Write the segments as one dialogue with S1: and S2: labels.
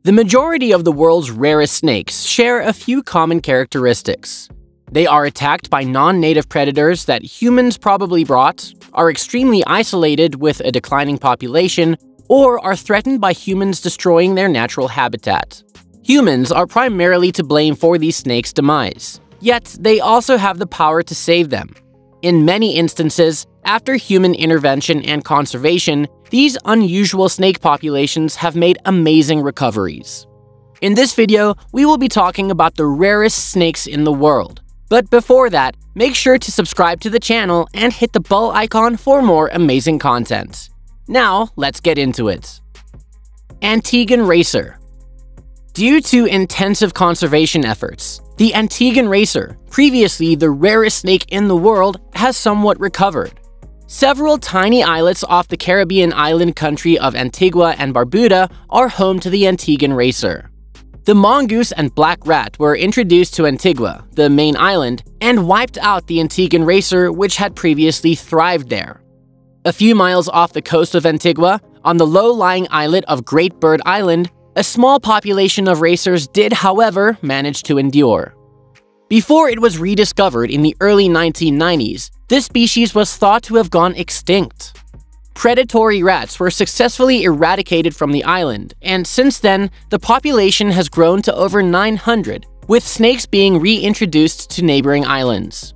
S1: The majority of the world's rarest snakes share a few common characteristics. They are attacked by non-native predators that humans probably brought, are extremely isolated with a declining population, or are threatened by humans destroying their natural habitat. Humans are primarily to blame for these snakes' demise, yet they also have the power to save them. In many instances, after human intervention and conservation, these unusual snake populations have made amazing recoveries. In this video, we will be talking about the rarest snakes in the world. But before that, make sure to subscribe to the channel and hit the bell icon for more amazing content. Now, let's get into it. Antiguan Racer. Due to intensive conservation efforts, the Antiguan Racer, previously the rarest snake in the world, has somewhat recovered. Several tiny islets off the Caribbean island country of Antigua and Barbuda are home to the Antiguan Racer. The mongoose and black rat were introduced to Antigua, the main island, and wiped out the Antiguan Racer, which had previously thrived there. A few miles off the coast of Antigua, on the low-lying islet of Great Bird Island, a small population of racers did, however, manage to endure. Before it was rediscovered in the early 1990s, this species was thought to have gone extinct. Predatory rats were successfully eradicated from the island, and since then, the population has grown to over 900, with snakes being reintroduced to neighboring islands.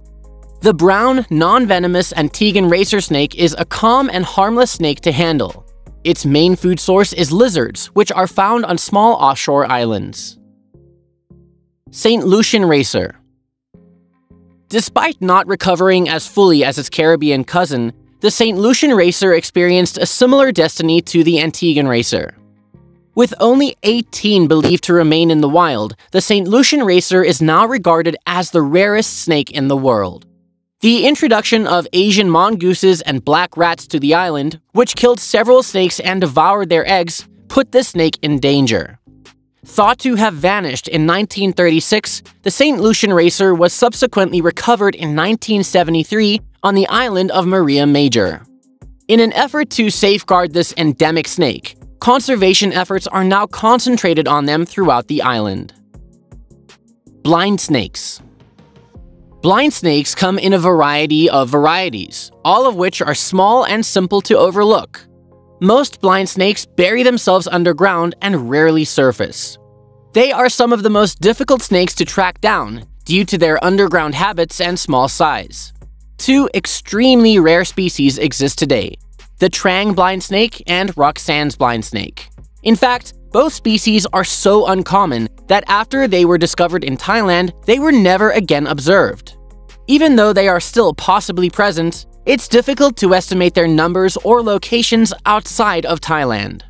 S1: The brown, non-venomous Antiguan racer snake is a calm and harmless snake to handle. Its main food source is lizards, which are found on small offshore islands. St. Lucian Racer. Despite not recovering as fully as its Caribbean cousin, the St. Lucian Racer experienced a similar destiny to the Antiguan Racer. With only 18 believed to remain in the wild, the St. Lucian Racer is now regarded as the rarest snake in the world. The introduction of Asian mongooses and black rats to the island, which killed several snakes and devoured their eggs, put the snake in danger. Thought to have vanished in 1936, the St. Lucian Racer was subsequently recovered in 1973 on the island of Maria Major. In an effort to safeguard this endemic snake, conservation efforts are now concentrated on them throughout the island. Blind snakes. Blind snakes come in a variety of varieties, all of which are small and simple to overlook. Most blind snakes bury themselves underground and rarely surface. They are some of the most difficult snakes to track down due to their underground habits and small size. Two extremely rare species exist today: the Trang blind snake and Roxanne's blind snake. In fact, both species are so uncommon that after they were discovered in Thailand, they were never again observed. Even though they are still possibly present, it's difficult to estimate their numbers or locations outside of Thailand.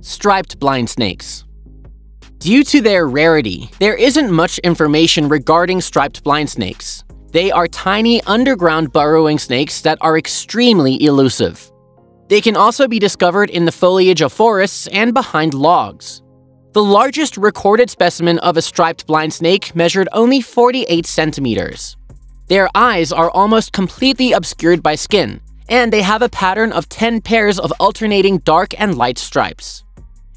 S1: Striped blind snakes. Due to their rarity, there isn't much information regarding striped blind snakes. They are tiny underground burrowing snakes that are extremely elusive. They can also be discovered in the foliage of forests and behind logs. The largest recorded specimen of a striped blind snake measured only 48 centimeters. Their eyes are almost completely obscured by skin, and they have a pattern of 10 pairs of alternating dark and light stripes.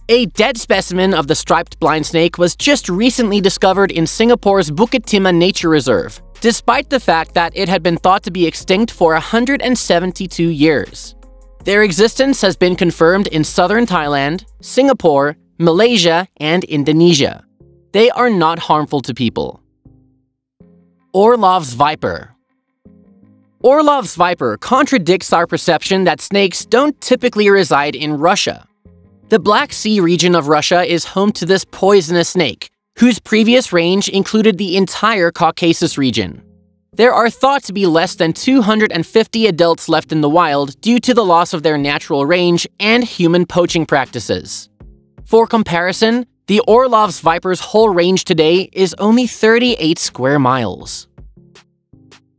S1: A dead specimen of the striped blind snake was just recently discovered in Singapore's Bukit Timah Nature Reserve, despite the fact that it had been thought to be extinct for 172 years. Their existence has been confirmed in southern Thailand, Singapore, Malaysia, and Indonesia. They are not harmful to people. Orlovs Viper. Orlovs Viper contradicts our perception that snakes don't typically reside in Russia. The Black Sea region of Russia is home to this poisonous snake, whose previous range included the entire Caucasus region. There are thought to be less than 250 adults left in the wild due to the loss of their natural range and human poaching practices. For comparison, the Orlovs Viper's whole range today is only 38 square miles.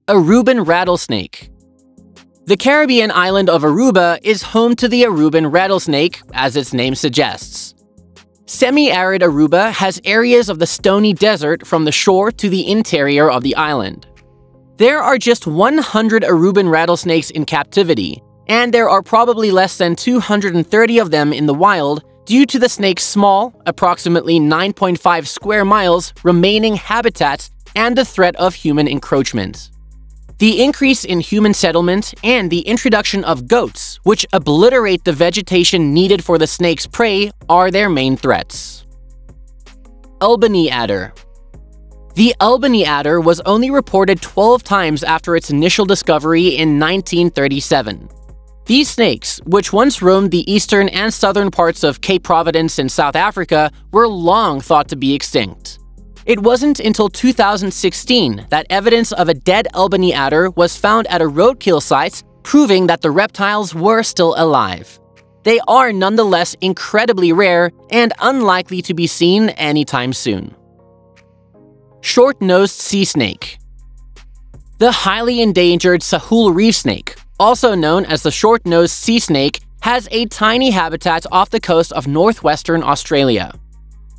S1: Aruban rattlesnake. The Caribbean island of Aruba is home to the Aruban rattlesnake, as its name suggests. Semi-arid Aruba has areas of the stony desert from the shore to the interior of the island. There are just 100 Aruban rattlesnakes in captivity, and there are probably less than 230 of them in the wild, due to the snake's small, approximately 9.5 square miles, remaining habitat and the threat of human encroachment. The increase in human settlement and the introduction of goats, which obliterate the vegetation needed for the snake's prey, are their main threats. Albany Adder. The Albany Adder was only reported 12 times after its initial discovery in 1937. These snakes, which once roamed the eastern and southern parts of Cape Providence in South Africa, were long thought to be extinct. It wasn't until 2016 that evidence of a dead Albany Adder was found at a roadkill site, proving that the reptiles were still alive. They are nonetheless incredibly rare and unlikely to be seen anytime soon. Shortnosed Sea Snake. The highly endangered Sahul reef snake, also known as the Shortnosed Sea Snake, has a tiny habitat off the coast of northwestern Australia.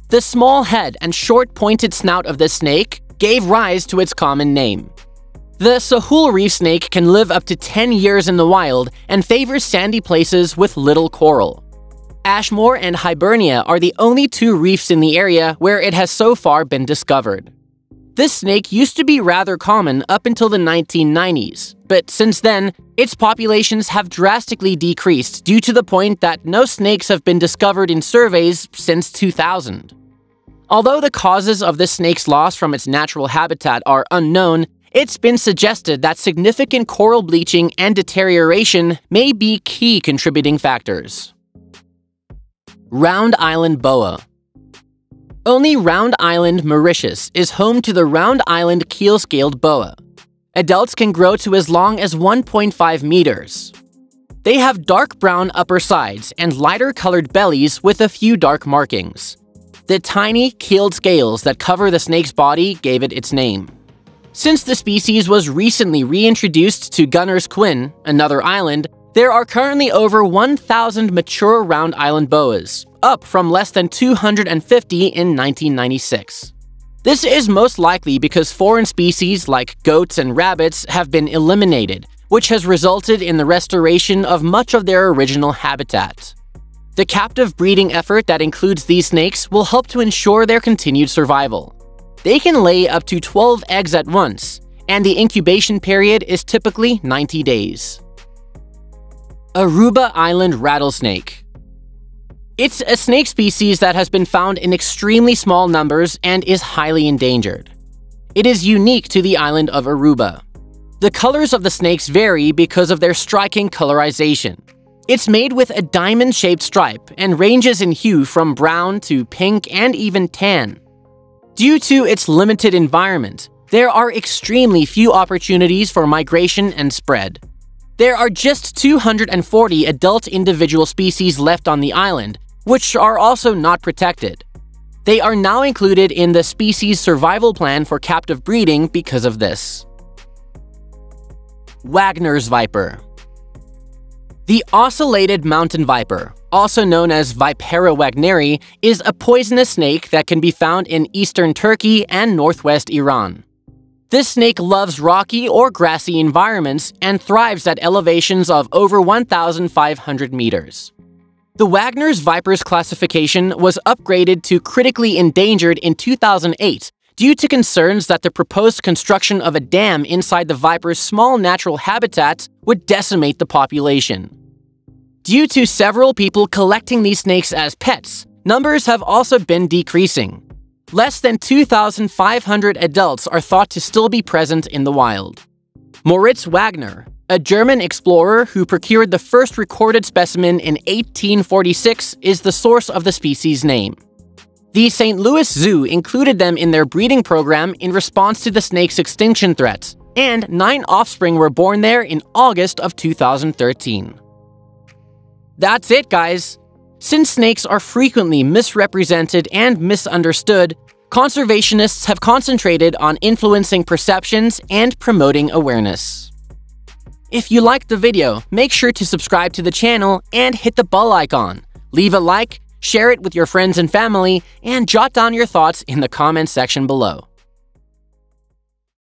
S1: The small head and short pointed snout of this snake gave rise to its common name. The Sahul reef snake can live up to 10 years in the wild and favors sandy places with little coral. Ashmore and Hibernia are the only two reefs in the area where it has so far been discovered. This snake used to be rather common up until the 1990s, but since then, its populations have drastically decreased due to the point that no snakes have been discovered in surveys since 2000. Although the causes of this snake's loss from its natural habitat are unknown, it's been suggested that significant coral bleaching and deterioration may be key contributing factors. Round Island Boa. Only Round Island, Mauritius, is home to the Round Island keel-scaled boa. Adults can grow to as long as 1.5 meters. They have dark brown upper sides and lighter colored bellies with a few dark markings. The tiny, keeled scales that cover the snake's body gave it its name. Since the species was recently reintroduced to Gunners Quinn, another island, there are currently over 1,000 mature Round Island boas, up from less than 250 in 1996. This is most likely because foreign species like goats and rabbits have been eliminated, which has resulted in the restoration of much of their original habitat. The captive breeding effort that includes these snakes will help to ensure their continued survival. They can lay up to 12 eggs at once, and the incubation period is typically 90 days. Aruba Island rattlesnake. It's a snake species that has been found in extremely small numbers and is highly endangered. It is unique to the island of Aruba. The colors of the snakes vary because of their striking colorization. It's made with a diamond-shaped stripe and ranges in hue from brown to pink and even tan. Due to its limited environment, there are extremely few opportunities for migration and spread. There are just 240 adult individual species left on the island, which are also not protected. They are now included in the species survival plan for captive breeding because of this. Wagners Viper. The ocellated mountain viper, also known as Vipera wagneri, is a poisonous snake that can be found in eastern Turkey and northwest Iran. This snake loves rocky or grassy environments and thrives at elevations of over 1,500 meters. The Wagners Viper's classification was upgraded to critically endangered in 2008 due to concerns that the proposed construction of a dam inside the viper's small natural habitat would decimate the population. Due to several people collecting these snakes as pets, numbers have also been decreasing. Less than 2,500 adults are thought to still be present in the wild. Moritz Wagner, a German explorer who procured the first recorded specimen in 1846, is the source of the species' name. The St. Louis Zoo included them in their breeding program in response to the snake's extinction threat, and 9 offspring were born there in August of 2013. That's it, guys! Since snakes are frequently misrepresented and misunderstood, conservationists have concentrated on influencing perceptions and promoting awareness. If you liked the video, make sure to subscribe to the channel and hit the bell icon. Leave a like, share it with your friends and family, and jot down your thoughts in the comments section below.